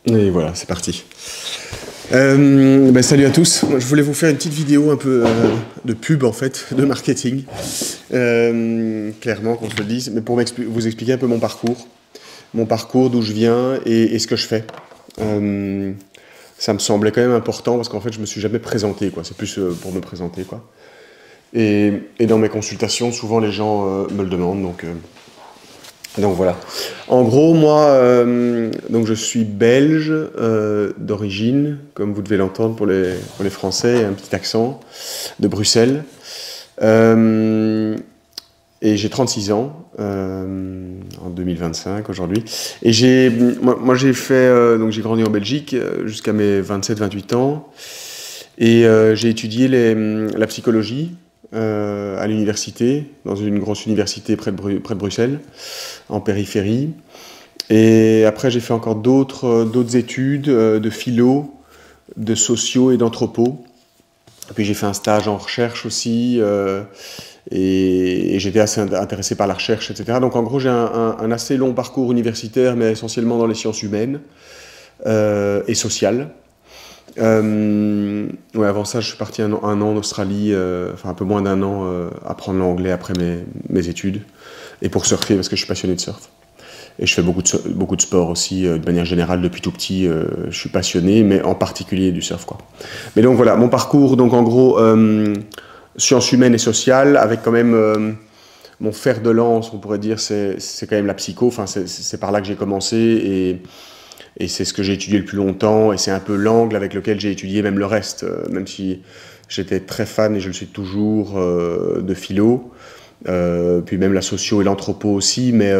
Et voilà, c'est parti. Salut à tous. Moi, je voulais vous faire une petite vidéo un peu de pub, en fait, de marketing. Clairement, qu'on se le dise, mais pour vous expliquer un peu mon parcours, d'où je viens et ce que je fais. Ça me semblait quand même important parce qu'en fait, je me suis jamais présenté, quoi. C'est plus pour me présenter, quoi. Et dans mes consultations, souvent les gens me le demandent, donc voilà. En gros, moi, donc je suis belge d'origine, comme vous devez l'entendre pour les Français, un petit accent, de Bruxelles. Et j'ai 36 ans, en 2025 aujourd'hui. Et moi j'ai fait, donc j'ai grandi en Belgique jusqu'à mes 27-28 ans. Et j'ai étudié la psychologie à l'université, dans une grosse université près de Bruxelles, en périphérie. Et après, j'ai fait encore d'autres études de philo, de sociaux et d'anthropo. Puis j'ai fait un stage en recherche aussi, et j'étais assez intéressé par la recherche, etc. Donc en gros, j'ai un assez long parcours universitaire, mais essentiellement dans les sciences humaines et sociales. Ouais, avant ça, je suis parti un an en Australie, enfin un peu moins d'un an, apprendre l'anglais après mes études, et pour surfer parce que je suis passionné de surf. Et je fais beaucoup de sport aussi, de manière générale depuis tout petit. Je suis passionné, mais en particulier du surf, quoi. Mais donc voilà, mon parcours, donc en gros, sciences humaines et sociales, avec quand même mon fer de lance, on pourrait dire, c'est quand même la psycho. Enfin, c'est par là que j'ai commencé et c'est ce que j'ai étudié le plus longtemps, et c'est un peu l'angle avec lequel j'ai étudié même le reste, même si j'étais très fan, et je le suis toujours, de philo, puis même la socio et l'anthropo aussi, mais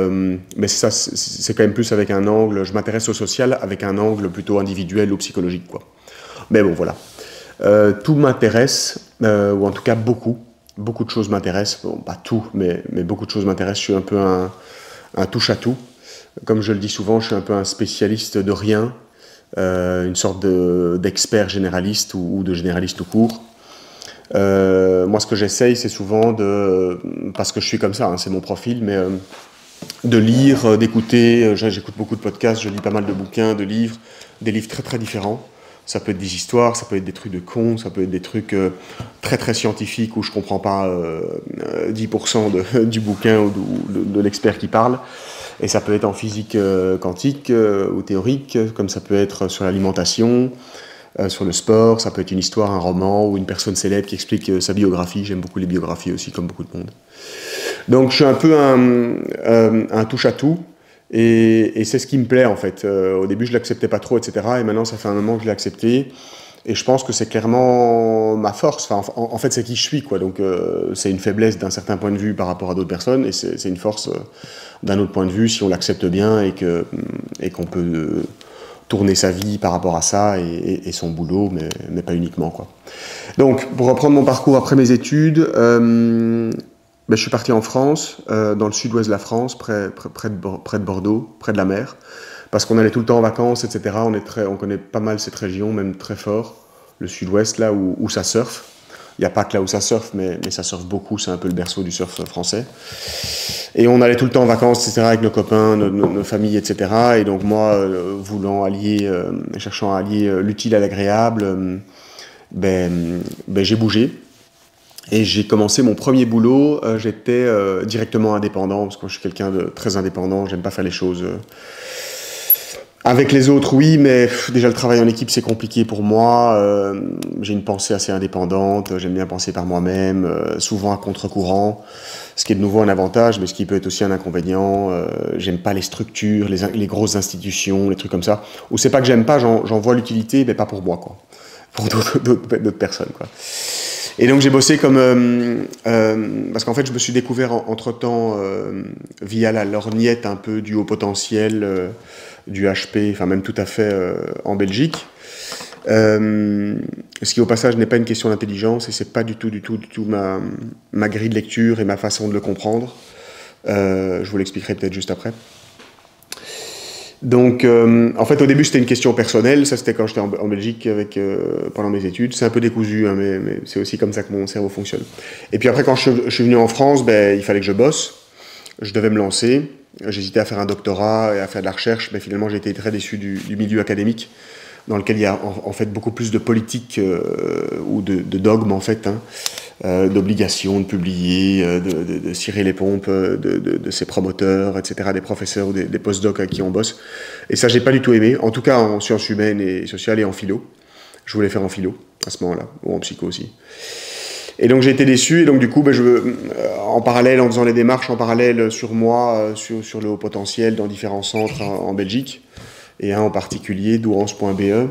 ça, c'est quand même plus avec un angle, je m'intéresse au social avec un angle plutôt individuel ou psychologique, quoi. Mais bon, voilà. Tout m'intéresse, ou en tout cas beaucoup de choses m'intéressent, bon, pas tout, mais beaucoup de choses m'intéressent, je suis un peu un touche-à-tout. Comme je le dis souvent, je suis un peu un spécialiste de rien, une sorte d'expert généraliste ou de généraliste tout court. Moi, ce que j'essaye, c'est souvent parce que je suis comme ça, hein, c'est mon profil, mais de lire, d'écouter. J'écoute beaucoup de podcasts, je lis pas mal de bouquins, de livres, des livres très très différents. Ça peut être des histoires, ça peut être des trucs de cons, ça peut être des trucs très très scientifiques où je comprends pas 10% du bouquin ou de l'expert qui parle. Et ça peut être en physique quantique ou théorique, comme ça peut être sur l'alimentation, sur le sport, ça peut être une histoire, un roman ou une personne célèbre qui explique sa biographie. J'aime beaucoup les biographies aussi, comme beaucoup de monde. Donc je suis un peu un touche-à-tout, et c'est ce qui me plaît en fait. Au début je l'acceptais pas trop, etc. Et maintenant ça fait un moment que je l'ai accepté. Et je pense que c'est clairement ma force. Enfin, en fait, c'est qui je suis, quoi. Donc, c'est une faiblesse d'un certain point de vue par rapport à d'autres personnes, et c'est une force d'un autre point de vue si on l'accepte bien et qu'on peut tourner sa vie par rapport à ça et son boulot, mais pas uniquement, quoi. Donc, pour reprendre mon parcours après mes études, je suis parti en France, dans le sud-ouest de la France, près de Bordeaux, près de la mer. Parce qu'on allait tout le temps en vacances, etc. On connaît pas mal cette région, même très fort, le sud-ouest, là où ça surfe. Il n'y a pas que là où ça surfe, mais ça surfe beaucoup, c'est un peu le berceau du surf français. Et on allait tout le temps en vacances, etc., avec nos copains, nos familles, etc. Et donc moi, cherchant à allier l'utile à l'agréable, j'ai bougé. Et j'ai commencé mon premier boulot, j'étais directement indépendant, parce que moi, je suis quelqu'un de très indépendant, j'aime pas faire les choses... Avec les autres, oui, mais déjà le travail en équipe, c'est compliqué pour moi. J'ai une pensée assez indépendante, j'aime bien penser par moi-même, souvent à contre-courant, ce qui est de nouveau un avantage, mais ce qui peut être aussi un inconvénient. J'aime pas les structures, les grosses institutions, les trucs comme ça. Ou c'est pas que j'aime pas, j'en vois l'utilité, mais pas pour moi, quoi. Pour d'autres personnes, quoi. Et donc j'ai bossé parce qu'en fait je me suis découvert entre-temps via la lorgnette un peu du haut potentiel, du HP, enfin même tout à fait en Belgique. Ce qui au passage n'est pas une question d'intelligence, et c'est pas du tout ma grille de lecture et ma façon de le comprendre. Je vous l'expliquerai peut-être juste après. Donc, en fait, au début, c'était une question personnelle. Ça, c'était quand j'étais en Belgique pendant mes études. C'est un peu décousu, hein, mais c'est aussi comme ça que mon cerveau fonctionne. Et puis après, quand je suis venu en France, il fallait que je bosse. Je devais me lancer. J'hésitais à faire un doctorat et à faire de la recherche, mais finalement j'ai été très déçu du milieu académique, dans lequel il y a en fait beaucoup plus de politique ou de dogmes en fait, hein, d'obligation de publier, de cirer les pompes de ses promoteurs, etc., des professeurs ou des postdocs avec qui on bosse. Et ça, j'ai pas du tout aimé, en tout cas en sciences humaines et sociales et en philo. Je voulais faire en philo à ce moment-là, ou en psycho aussi. Et donc j'ai été déçu, et donc du coup, en parallèle, en faisant les démarches en parallèle sur moi, sur le haut potentiel dans différents centres en Belgique, et un en particulier, douance.be,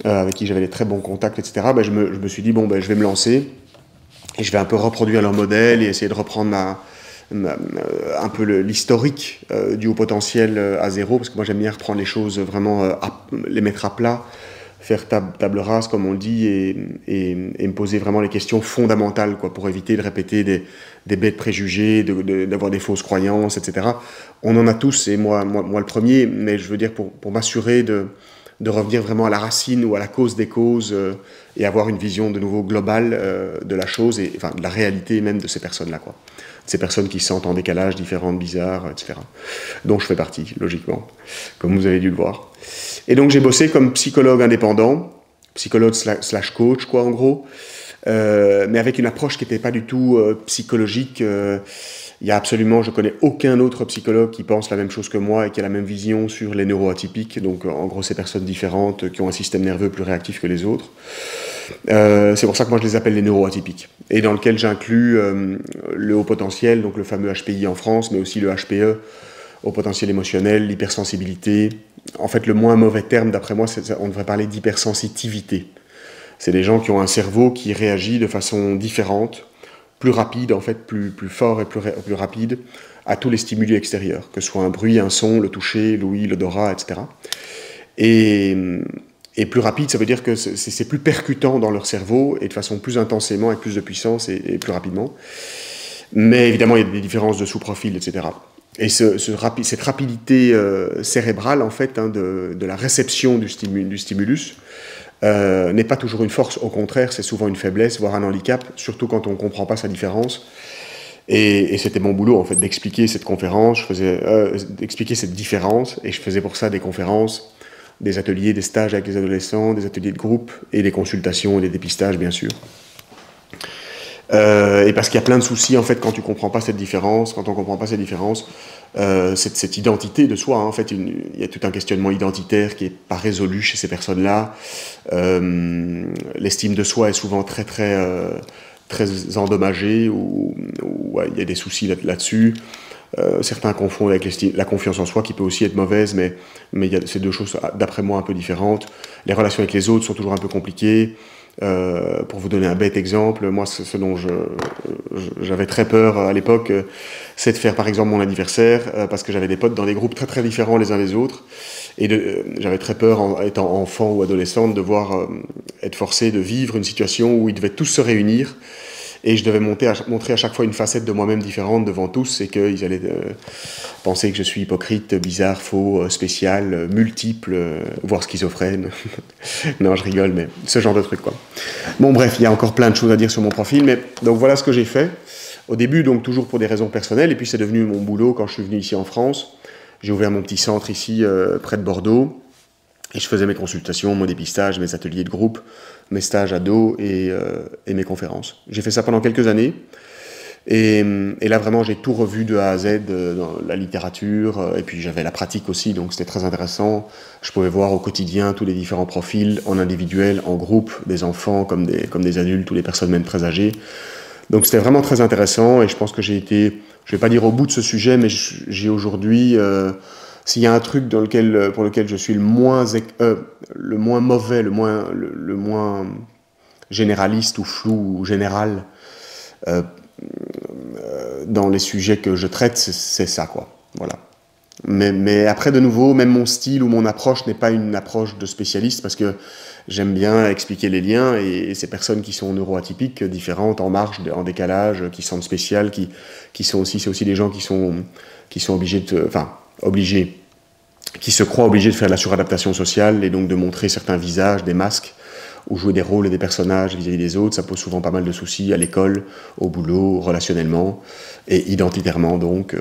avec qui j'avais des très bons contacts, etc., je me suis dit, je vais me lancer, et je vais un peu reproduire leur modèle, et essayer de reprendre un peu l'historique du haut potentiel à zéro, parce que moi j'aime bien reprendre les choses vraiment, les mettre à plat, faire table rase, comme on le dit, et me poser vraiment les questions fondamentales, quoi, pour éviter de répéter des bêtes préjugés, d'avoir des fausses croyances, etc. On en a tous, et moi le premier, mais je veux dire pour m'assurer de revenir vraiment à la racine ou à la cause des causes, et avoir une vision de nouveau globale de la chose, et enfin de la réalité même de ces personnes-là, quoi. Ces personnes qui se sentent en décalage, différentes, bizarres, etc. Dont je fais partie, logiquement, comme vous avez dû le voir. Et donc j'ai bossé comme psychologue indépendant, psychologue slash coach, quoi, en gros, mais avec une approche qui n'était pas du tout psychologique. Il y a absolument, je connais aucun autre psychologue qui pense la même chose que moi et qui a la même vision sur les neuroatypiques, donc en gros ces personnes différentes qui ont un système nerveux plus réactif que les autres. C'est pour ça que moi je les appelle les neuroatypiques, et dans lequel j'inclus le haut potentiel, donc le fameux HPI en France, mais aussi le HPE, au potentiel émotionnel, l'hypersensibilité. En fait, le moins mauvais terme, d'après moi, on devrait parler d'hypersensitivité. C'est des gens qui ont un cerveau qui réagit de façon différente, plus rapide, en fait, plus fort et plus rapide, à tous les stimuli extérieurs, que ce soit un bruit, un son, le toucher, l'ouïe, l'odorat, etc. Et plus rapide, ça veut dire que c'est plus percutant dans leur cerveau, et de façon plus intensément, avec plus de puissance et plus rapidement. Mais évidemment, il y a des différences de sous-profil, etc. Et cette rapidité cérébrale, en fait, hein, de la réception du stimulus, n'est pas toujours une force. Au contraire, c'est souvent une faiblesse, voire un handicap, surtout quand on ne comprend pas sa différence. Et c'était mon boulot, en fait, d'expliquer cette conférence, d'expliquer cette différence, et je faisais pour ça des conférences, des ateliers, des stages avec les adolescents, des ateliers de groupe, et des consultations et des dépistages, bien sûr. Et parce qu'il y a plein de soucis, en fait, quand tu comprends pas cette différence, quand on comprend pas cette différence, cette identité de soi, hein, en fait, il y a tout un questionnement identitaire qui est pas résolu chez ces personnes-là. L'estime de soi est souvent très endommagée, ou il y a des soucis là-dessus. Certains confondent avec la confiance en soi, qui peut aussi être mauvaise, mais il y a ces deux choses, d'après moi, un peu différentes. Les relations avec les autres sont toujours un peu compliquées. Pour vous donner un bête exemple, moi, ce dont j'avais très peur à l'époque, c'est de faire par exemple mon anniversaire, parce que j'avais des potes dans des groupes très différents les uns des autres, et j'avais très peur, en étant enfant ou adolescente, de devoir être forcé de vivre une situation où ils devaient tous se réunir, et je devais montrer à chaque fois une facette de moi-même différente devant tous, et qu'ils allaient penser que je suis hypocrite, bizarre, faux, spécial, multiple, voire schizophrène. Non, je rigole, mais ce genre de truc, quoi. Bon, bref, il y a encore plein de choses à dire sur mon profil, mais donc voilà ce que j'ai fait. Au début, donc toujours pour des raisons personnelles, et puis c'est devenu mon boulot quand je suis venu ici en France. J'ai ouvert mon petit centre ici, près de Bordeaux, et je faisais mes consultations, mon dépistage, mes ateliers de groupe, mes stages ados et mes conférences. J'ai fait ça pendant quelques années, et là vraiment j'ai tout revu de A à Z dans la littérature, et puis j'avais la pratique aussi, donc c'était très intéressant. Je pouvais voir au quotidien tous les différents profils, en individuel, en groupe, des enfants comme des adultes, ou des personnes même très âgées. Donc c'était vraiment très intéressant, et je pense que j'ai été, je vais pas dire au bout de ce sujet, mais j'ai aujourd'hui, s'il y a un truc pour lequel je suis le moins mauvais, le moins généraliste ou flou ou général dans les sujets que je traite, c'est ça, quoi. Voilà. Mais après, de nouveau, même mon style ou mon approche n'est pas une approche de spécialiste, parce que j'aime bien expliquer les liens, et ces personnes qui sont neuroatypiques, différentes, en marge, en décalage, qui sentent spéciales, qui sont aussi, c'est aussi des gens qui sont obligés qui se croient obligés de faire de la suradaptation sociale, et donc de montrer certains visages, des masques, ou jouer des rôles et des personnages vis-à-vis des autres, ça pose souvent pas mal de soucis à l'école, au boulot, relationnellement et identitairement. Donc,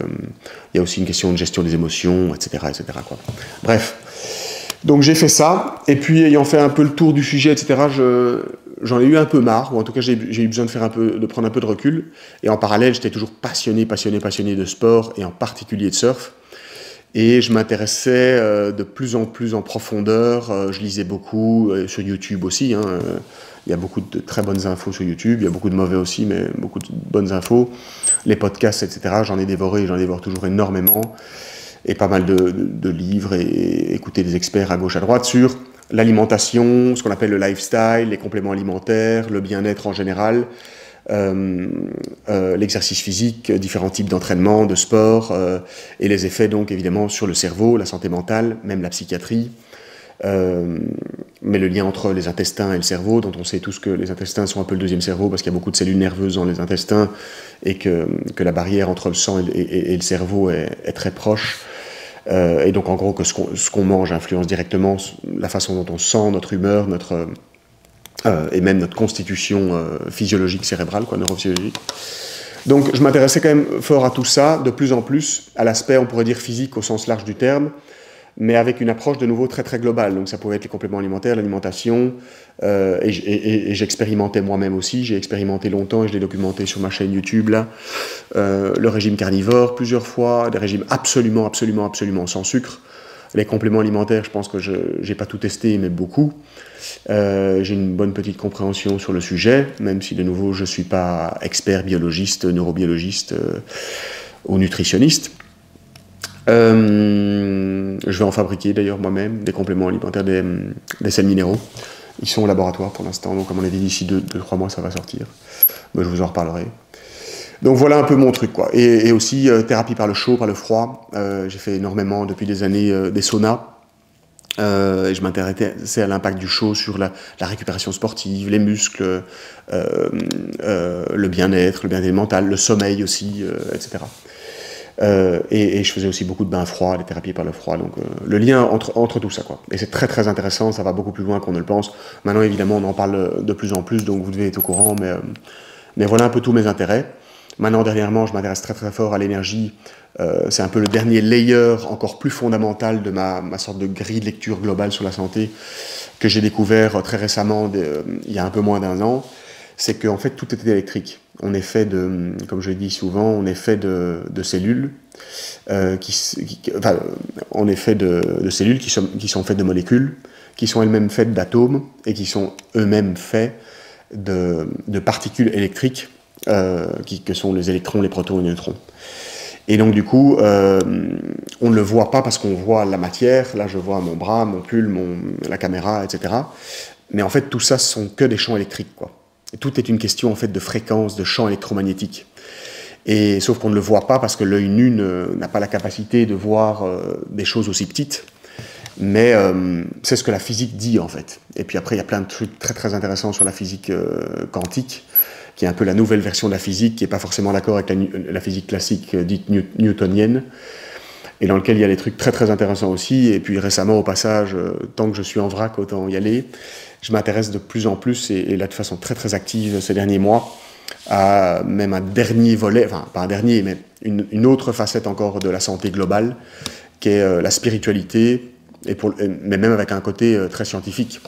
il y a aussi une question de gestion des émotions, etc., etc., quoi. Bref. Donc j'ai fait ça, et puis ayant fait un peu le tour du sujet, etc., j'en ai eu un peu marre, ou en tout cas j'ai eu besoin de prendre un peu de recul, et en parallèle j'étais toujours passionné de sport, et en particulier de surf, et je m'intéressais de plus en plus en profondeur, je lisais beaucoup, sur YouTube aussi, hein, il y a beaucoup de très bonnes infos sur YouTube, il y a beaucoup de mauvais aussi, mais beaucoup de bonnes infos, les podcasts, etc., j'en dévore toujours énormément, et pas mal de livres et écouter des experts à gauche à droite sur l'alimentation, ce qu'on appelle le lifestyle, les compléments alimentaires, le bien-être en général, l'exercice physique, différents types d'entraînement, de sport, et les effets donc évidemment sur le cerveau, la santé mentale, même la psychiatrie, mais le lien entre les intestins et le cerveau, dont on sait tous que les intestins sont un peu le deuxième cerveau parce qu'il y a beaucoup de cellules nerveuses dans les intestins et que la barrière entre le sang et le cerveau est très proche. Et donc en gros que ce qu'on mange influence directement la façon dont on sent, notre humeur, et même notre constitution physiologique cérébrale, neurophysiologique. Donc je m'intéressais quand même fort à tout ça, de plus en plus à l'aspect, on pourrait dire physique au sens large du terme, mais avec une approche de nouveau très très globale. Donc ça pouvait être les compléments alimentaires, l'alimentation, et j'expérimentais moi-même aussi, j'ai expérimenté longtemps et je l'ai documenté sur ma chaîne YouTube là, le régime carnivore plusieurs fois, des régimes absolument sans sucre. Les compléments alimentaires, je pense que je n'ai pas tout testé, mais beaucoup. J'ai une bonne petite compréhension sur le sujet, même si de nouveau je ne suis pas expert biologiste, neurobiologiste ou nutritionniste. Je vais en fabriquer d'ailleurs moi-même des compléments alimentaires, des sels minéraux. Ils sont au laboratoire pour l'instant, donc à mon avis d'ici 2-3 mois ça va sortir. Mais je vous en reparlerai. Donc voilà un peu mon truc, quoi. Et aussi thérapie par le chaud, par le froid. J'ai fait énormément depuis des années des saunas. Et je m'intéressais à l'impact du chaud sur la récupération sportive, les muscles, le bien-être mental, le sommeil aussi, etc. Et je faisais aussi beaucoup de bains froids, des thérapies par le froid, donc le lien entre tout ça, quoi. Et c'est très très intéressant, ça va beaucoup plus loin qu'on ne le pense. Maintenant évidemment on en parle de plus en plus, donc vous devez être au courant, mais voilà un peu tous mes intérêts. Maintenant dernièrement je m'intéresse très très fort à l'énergie, c'est un peu le dernier layer encore plus fondamental de ma sorte de grille de lecture globale sur la santé que j'ai découvert très récemment, il y a un peu moins d'1 an. C'est qu'en fait tout est électrique. On est fait de, comme je le dis souvent, on est fait de cellules, on est fait de cellules qui sont faites de molécules, qui sont elles-mêmes faites d'atomes et qui sont eux-mêmes faits de particules électriques, que sont les électrons, les protons et les neutrons. Et donc du coup, on ne le voit pas parce qu'on voit la matière. Là, je vois mon bras, mon pull, la caméra, etc. Mais en fait, tout ça, ce sont que des champs électriques, quoi. Et tout est une question en fait de fréquence, de champ électromagnétique. Et sauf qu'on ne le voit pas parce que l'œil nu n'a pas la capacité de voir des choses aussi petites. Mais c'est ce que la physique dit en fait. Et puis après il y a plein de trucs très très intéressants sur la physique quantique, qui est un peu la nouvelle version de la physique, qui n'est pas forcément d'accord avec la physique classique dite newtonienne, et dans lequel il y a des trucs très très intéressants aussi. Et puis récemment au passage, tant que je suis en vrac, autant y aller. Je m'intéresse de plus en plus, et là de façon très très active ces derniers mois, à même un dernier volet, enfin pas un dernier, mais une autre facette encore de la santé globale, qui est la spiritualité, mais même avec un côté très scientifique.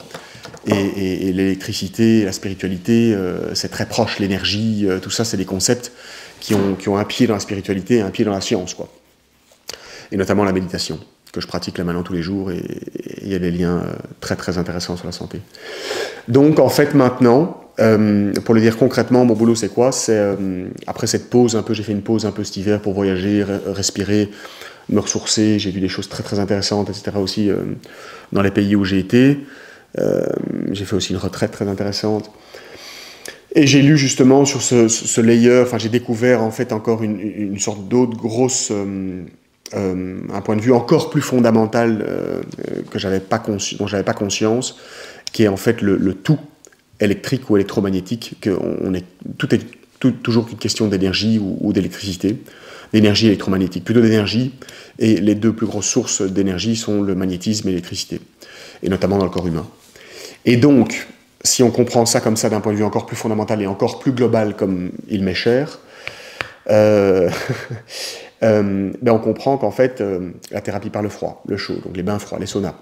Et l'électricité, la spiritualité, c'est très proche, l'énergie, tout ça c'est des concepts qui ont un pied dans la spiritualité et un pied dans la science, quoi. Et notamment la méditation, que je pratique là maintenant tous les jours, et il y a des liens très très intéressants sur la santé. Donc en fait maintenant, pour le dire concrètement, mon boulot c'est quoi? C'est après cette pause un peu, j'ai fait une pause un peu cet hiver pour voyager, respirer, me ressourcer, j'ai vu des choses très très intéressantes, etc. aussi dans les pays où j'ai été. J'ai fait aussi une retraite très intéressante. Et j'ai lu justement sur ce layer, enfin j'ai découvert en fait encore une sorte d'autre grosse... un point de vue encore plus fondamental dont j'avais pas conscience, qui est en fait le tout électrique ou électromagnétique, tout est toujours une question d'énergie ou d'électricité, d'énergie électromagnétique, plutôt d'énergie, et les deux plus grosses sources d'énergie sont le magnétisme et l'électricité, et notamment dans le corps humain. Et donc, si on comprend ça comme ça d'un point de vue encore plus fondamental et encore plus global comme il m'est cher, on comprend qu'en fait, la thérapie par le froid, le chaud, donc les bains froids, les saunas,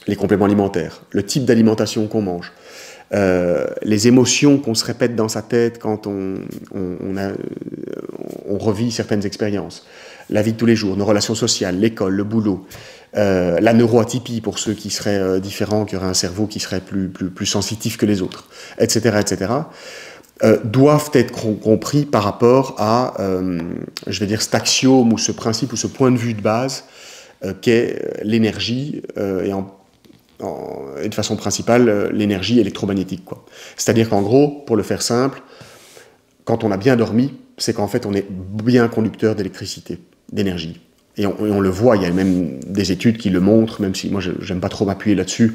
les compléments alimentaires, le type d'alimentation qu'on mange, les émotions qu'on se répète dans sa tête quand on revit certaines expériences, la vie de tous les jours, nos relations sociales, l'école, le boulot, la neuroatypie pour ceux qui seraient différents, qui auraient un cerveau qui serait plus sensitif que les autres, etc., etc., doivent être compris par rapport à, je vais dire, cet axiome ou ce principe ou ce point de vue de base qu'est l'énergie et de façon principale l'énergie électromagnétique, quoi. C'est-à-dire qu'en gros, pour le faire simple, quand on a bien dormi, c'est qu'en fait on est bien conducteur d'électricité, d'énergie. Et on le voit, il y a même des études qui le montrent, même si moi j'aime pas trop m'appuyer là-dessus,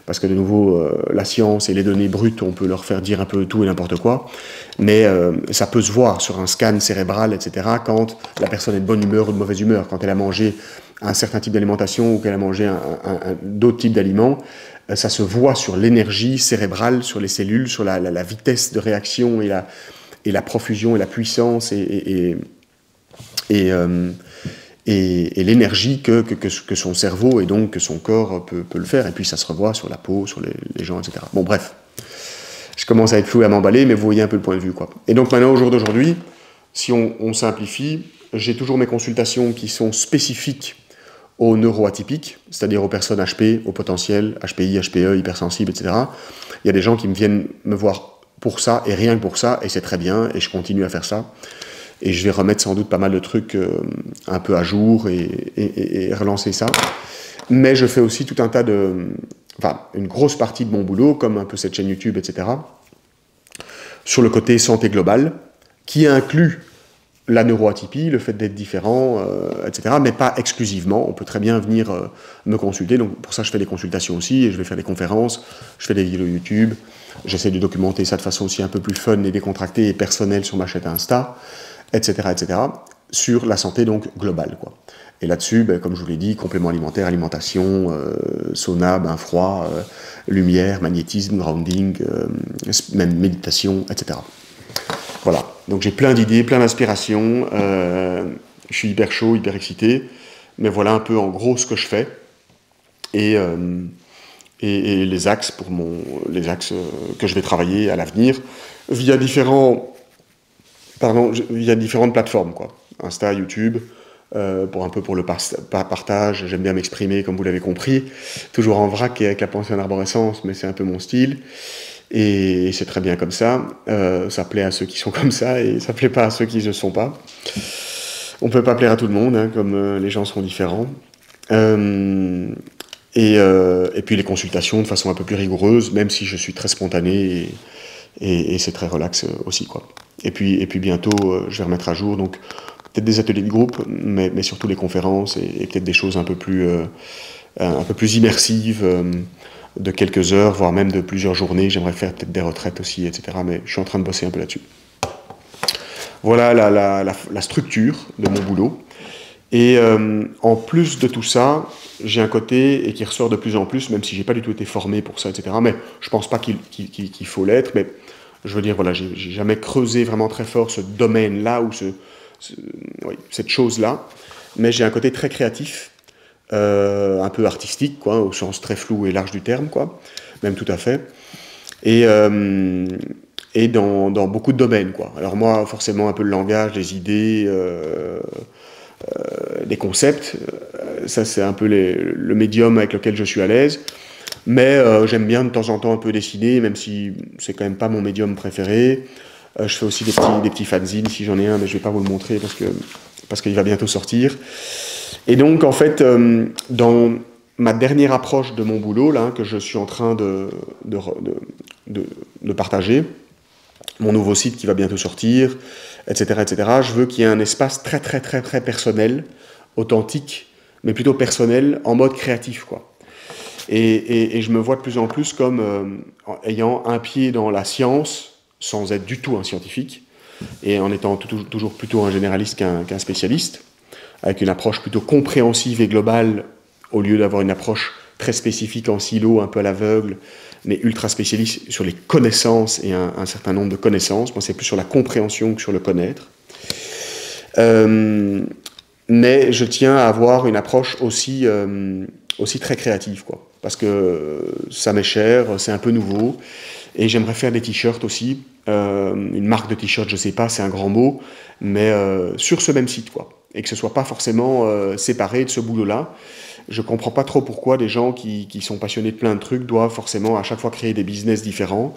parce que de nouveau, la science et les données brutes, on peut leur faire dire un peu tout et n'importe quoi, mais ça peut se voir sur un scan cérébral, etc., quand la personne est de bonne humeur ou de mauvaise humeur, quand elle a mangé un certain type d'alimentation ou qu'elle a mangé d'autres types d'aliments, ça se voit sur l'énergie cérébrale, sur les cellules, sur la vitesse de réaction et la profusion et la puissance et l'énergie que son cerveau et donc que son corps peut le faire. Et puis ça se revoit sur la peau, sur les gens, etc. Bon, bref. Je commence à être flou et à m'emballer, mais vous voyez un peu le point de vue, quoi. Et donc maintenant, au jour d'aujourd'hui, si on simplifie, j'ai toujours mes consultations qui sont spécifiques aux neuroatypiques, c'est-à-dire aux personnes HP, au potentiel, HPI, HPE, hypersensibles, etc. Il y a des gens qui viennent me voir pour ça, et rien que pour ça, et c'est très bien, et je continue à faire ça. Et je vais remettre sans doute pas mal de trucs un peu à jour et relancer ça. Mais je fais aussi tout un tas une grosse partie de mon boulot, comme un peu cette chaîne YouTube, etc., sur le côté santé globale, qui inclut la neuroatypie, le fait d'être différent, etc., mais pas exclusivement. On peut très bien venir me consulter. Donc pour ça, je fais des consultations aussi, et je vais faire des conférences, je fais des vidéos YouTube. J'essaie de documenter ça de façon aussi un peu plus fun et décontractée et personnelle sur ma chaîne Insta, etc., sur la santé donc globale, quoi. Et là-dessus, comme je vous l'ai dit, compléments alimentaires, alimentation, sauna, bain froid, lumière, magnétisme, grounding, même méditation, etc. Voilà, donc j'ai plein d'idées, plein d'inspirations, je suis hyper chaud, hyper excité, mais voilà un peu en gros ce que je fais, et les axes que je vais travailler à l'avenir via différentes plateformes, quoi. Insta, YouTube, pour le partage. J'aime bien m'exprimer, comme vous l'avez compris, toujours en vrac et avec la pensée en arborescence, mais c'est un peu mon style, et c'est très bien comme ça. Ça plaît à ceux qui sont comme ça, et ça plaît pas à ceux qui ne le sont pas. On peut pas plaire à tout le monde, hein, comme les gens sont différents. Et puis les consultations de façon un peu plus rigoureuse, même si je suis très spontané, et c'est très relax aussi, quoi. Et puis bientôt, je vais remettre à jour, donc peut-être des ateliers de groupe, mais surtout les conférences, et peut-être des choses un peu plus immersives, de quelques heures, voire même de plusieurs journées. J'aimerais faire peut-être des retraites aussi, etc. Mais je suis en train de bosser un peu là-dessus. Voilà la structure de mon boulot. Et en plus de tout ça, j'ai un côté, et qui ressort de plus en plus, même si j'ai pas du tout été formé pour ça, etc. Mais je pense pas qu'il faut l'être, mais je veux dire, voilà, j'ai jamais creusé vraiment très fort ce domaine-là, ou cette chose-là, mais j'ai un côté très créatif, un peu artistique, quoi, au sens très flou et large du terme, quoi, même tout à fait, et dans beaucoup de domaines, quoi. Alors moi, forcément, un peu le langage, les idées, les concepts, ça c'est un peu le médium avec lequel je suis à l'aise, mais j'aime bien de temps en temps un peu dessiner, même si c'est quand même pas mon médium préféré. Je fais aussi des petits fanzines, si j'en ai un, mais je vais pas vous le montrer parce qu'il va bientôt sortir. Et donc, en fait, dans ma dernière approche de mon boulot, là, que je suis en train de partager, mon nouveau site qui va bientôt sortir, etc., je veux qu'il y ait un espace très, très, très, très personnel, authentique, mais plutôt personnel, en mode créatif, quoi. Et je me vois de plus en plus comme ayant un pied dans la science, sans être du tout un scientifique, et en étant toujours plutôt un généraliste qu'un spécialiste, avec une approche plutôt compréhensive et globale, au lieu d'avoir une approche très spécifique en silo, un peu à l'aveugle, mais ultra spécialiste sur les connaissances et un certain nombre de connaissances. Moi, c'est plus sur la compréhension que sur le connaître. Mais je tiens à avoir une approche aussi très créative, quoi. Parce que ça m'est cher, c'est un peu nouveau, et j'aimerais faire des t-shirts aussi. Une marque de t-shirt, je sais pas, c'est un grand mot, mais sur ce même site, quoi. Et que ce soit pas forcément séparé de ce boulot-là. Je comprends pas trop pourquoi des gens qui sont passionnés de plein de trucs doivent forcément à chaque fois créer des business différents.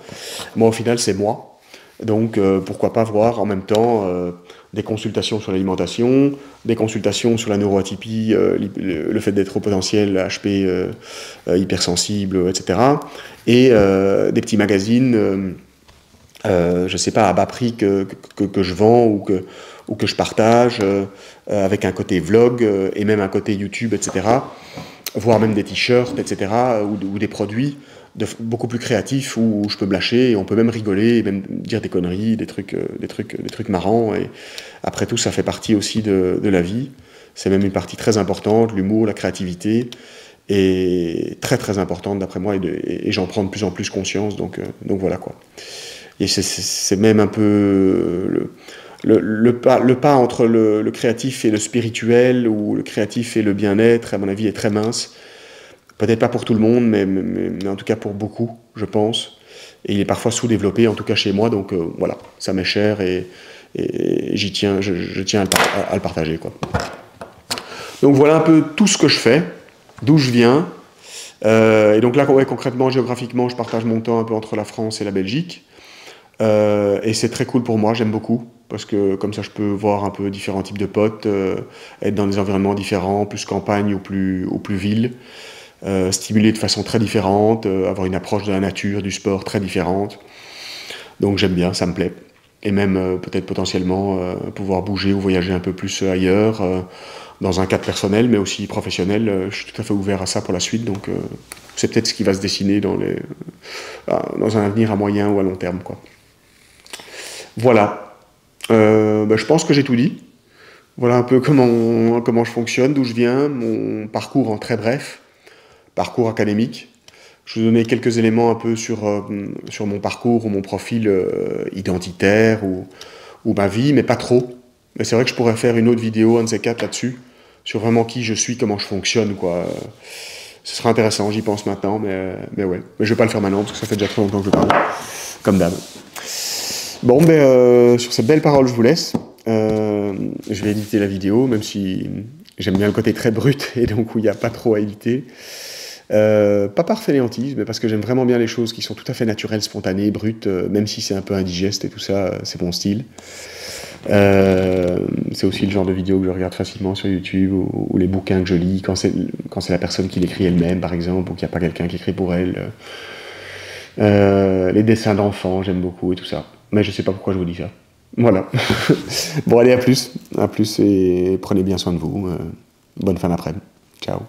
Moi, au final, c'est moi. Donc, pourquoi pas voir en même temps des consultations sur l'alimentation, des consultations sur la neuroatypie, le fait d'être au potentiel HP hypersensible, etc. Et des petits magazines, je sais pas, à bas prix que je vends ou que je partage, avec un côté vlog et même un côté YouTube, etc. Voire même des t-shirts, etc. ou des produits beaucoup plus créatifs où je peux me lâcher et on peut même rigoler et même dire des conneries, des trucs marrants. Et après tout, ça fait partie aussi de la vie. C'est même une partie très importante, l'humour, la créativité, et très très importante d'après moi, et j'en prends de plus en plus conscience. Donc voilà, quoi. Et c'est même un peu le pas entre le créatif et le spirituel, ou le créatif et le bien-être, à mon avis, est très mince. Peut-être pas pour tout le monde, mais en tout cas pour beaucoup, je pense. Et il est parfois sous-développé, en tout cas chez moi, donc voilà, ça m'est cher et j'y tiens, je tiens à le partager, quoi. Donc voilà un peu tout ce que je fais, d'où je viens. Et donc là, ouais, concrètement, géographiquement, je partage mon temps un peu entre la France et la Belgique. Et c'est très cool pour moi, j'aime beaucoup, parce que comme ça je peux voir un peu différents types de potes, être dans des environnements différents, plus campagne ou plus ville, stimuler de façon très différente, avoir une approche de la nature, du sport très différente. Donc j'aime bien, ça me plaît. Et même peut-être potentiellement pouvoir bouger ou voyager un peu plus ailleurs, dans un cadre personnel mais aussi professionnel. Je suis tout à fait ouvert à ça pour la suite, donc c'est peut-être ce qui va se dessiner dans un avenir à moyen ou à long terme, quoi. Voilà. Je pense que j'ai tout dit. Voilà un peu comment je fonctionne, d'où je viens, mon parcours en très bref, parcours académique. Je vais vous donner quelques éléments un peu sur mon parcours ou mon profil identitaire ou ma vie, mais pas trop. Mais c'est vrai que je pourrais faire une autre vidéo, un de ces quatre là-dessus, sur vraiment qui je suis, comment je fonctionne, quoi. Ce serait intéressant, j'y pense maintenant, mais ouais. Mais je vais pas le faire maintenant, parce que ça fait déjà trop longtemps que je parle, comme d'hab. Bon, sur ces belles paroles, je vous laisse. Je vais éditer la vidéo, même si j'aime bien le côté très brut, et donc où il n'y a pas trop à éditer. Pas par fainéantise, mais parce que j'aime vraiment bien les choses qui sont tout à fait naturelles, spontanées, brutes, même si c'est un peu indigeste et tout ça, c'est mon style. C'est aussi le genre de vidéo que je regarde facilement sur YouTube, ou les bouquins que je lis, quand c'est la personne qui l'écrit elle-même, par exemple, ou qu'il n'y a pas quelqu'un qui écrit pour elle. Les dessins d'enfants, j'aime beaucoup et tout ça. Mais je sais pas pourquoi je vous dis ça. Voilà. Bon, allez, à plus et prenez bien soin de vous. Bonne fin d'après-midi. Ciao.